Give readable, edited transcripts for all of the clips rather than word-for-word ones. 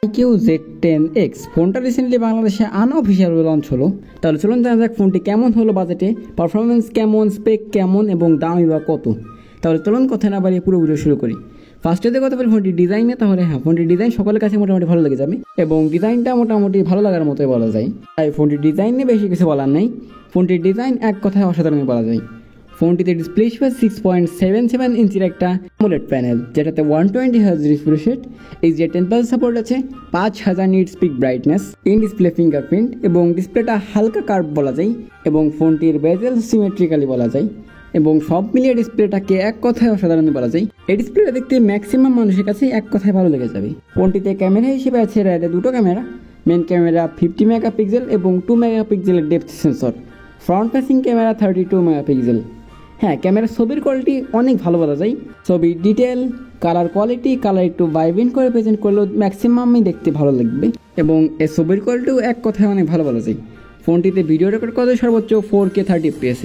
IQ Z10X ফোনটা recently বাংলাদেশে unofficial launch হলো। তাহলে চলুন জানা যাক ফোনটি কেমন হলো, বাজেটে পারফরমেন্স কেমন, স্পেক কেমন এবং দামই বা কত। তাহলে চলুন কথা না বাড়িয়ে পুরো ভিডিও শুরু করি। ফার্স্টে যে কথা বলি ফোনটির ডিজাইনে, তাহলে হ্যাঁ, ফোনটির ডিজাইন সকলের কাছে মোটামুটি ভালো লেগে যাবে এবং ডিজাইনটা মোটামুটি ভালো লাগার মতোই বলা যায়। তাই ফোনটির ডিজাইন নিয়ে বেশি কিছু বলার নেই। ফোনটির ডিজাইন এক কথায় অসাধারণই বলা যায়। ফোনটিতে ডিসপ্লে হিসেবে 6.77 ইঞ্চির একটা AMOLED প্যানেল, যেটাতে 120 Hz refresh rate, HDR10 plus support আছে, 5000 nits pick brightness, in display fingerprint এবং ডিসপ্লেটা হালকা কার্ভ বলা যায় এবং ফোনটির বেজেল সিমেট্রিক্যালি বলা যায় এবং সব মিলিয়ে ডিসপ্লেটাকে এক কথায় অসাধারণ বলা যায়। এই ডিসপ্লেটা দেখতে ম্যাক্সিমাম মানুষের কাছে এক কথায় ভালো লেগে যাবে। ফোনটিতে ক্যামেরা হিসেবে আছে র্যাডে দুটো ক্যামেরা, মেন ক্যামেরা 50 মেগাপিক্সেল এবং 2 মেগাপিক্সেলের depth sensor, front facing camera 32 megapixel. হ্যাঁ, ক্যামেরার ছবির কোয়ালিটি অনেক ভালো বলা যায়। ছবির ডিটেল, কালার কোয়ালিটি, কালার একটু ভাইব্রেন্ট করে প্রেজেন্ট করলেও ম্যাক্সিমামই দেখতে ভালো লাগবে এবং এর ছবির কোয়ালিটিও এক কথায় অনেক ভালো বলা যায়। ফোনটিতে ভিডিও রেকর্ড করা সর্বোচ্চ 4K 30 FPS।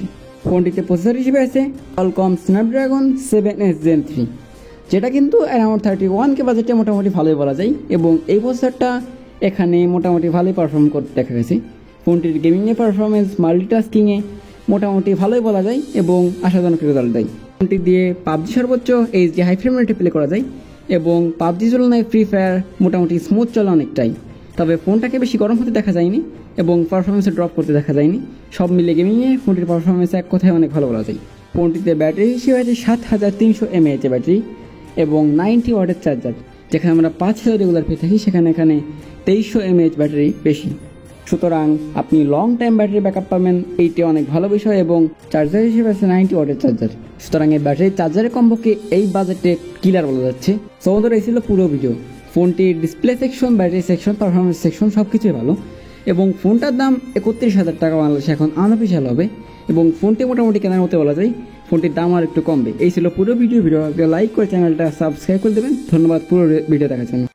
ফোনটিতে প্রসেসর হিসেবে আছে Qualcomm Snapdragon 7S Gen 3, যেটা কিন্তু অ্যারাউন্ড 31K বাজেটে মোটামুটি ভালোই বলা যায় এবং এই প্রসেসরটা এখানে মোটামুটি ভালোই পারফর্ম করতে দেখা গেছে। ফোনটির গেমিংয়ে পারফরমেন্স, মাল্টিটাস্কিংয়ে মোটামুটি ভালোই বলা যায় এবং আশাজনক রেজাল্ট দেয়। ফোনটি দিয়ে পাবজি সর্বোচ্চ HD হাই ফ্রেম রেটে প্লে করা যায় এবং পাবজি তুলনায় ফ্রি ফায়ার মোটামুটি স্মুথ চলে অনেকটাই। তবে ফোনটাকে বেশি গরম হতে দেখা যায়নি এবং পারফরমেন্সে ড্রপ করতে দেখা যায়নি। সব মিলে গেমিংয়ে ফোনটির পারফরমেন্স এক কথায় অনেক ভালো বলা যায়। ফোনটিতে ব্যাটারি হিসেবে আছে 7300 mAh ব্যাটারি এবং 90 ওয়াটের চার্জার, যেখানে আমরা 5000 রেগুলার পেয়ে থাকি সেখানে এখানে 2300 mAh ব্যাটারি বেশি। সুতরাং আপনি লং টাইম ব্যাটারি ব্যাকআপ পাবেন, এইটি অনেক ভালো বিষয় এবং চার্জার হিসেবে আছে 90 ওয়াটের চার্জার। সুতরাং এই ব্যাটারি চার্জারের কম্বোকে এই বাজেটে কিলার বলা যাচ্ছে। সো আমাদের এই ছিল পুরো ভিডিও। ফোনটির display section, battery section, performance section সব কিছুই ভালো এবং ফোনটার দাম 31,000 টাকা বাংলাদেশে এখন আনঅফিসিয়াল হবে এবং ফোনটি মোটামুটি কেনার মতো বলা যায়। ফোনটির দাম আর একটু কমবে। এই ছিল পুরো ভিডিও। লাইক করে চ্যানেলটা সাবস্ক্রাইব করে দেবেন। ধন্যবাদ পুরো ভিডিও দেখার জন্য।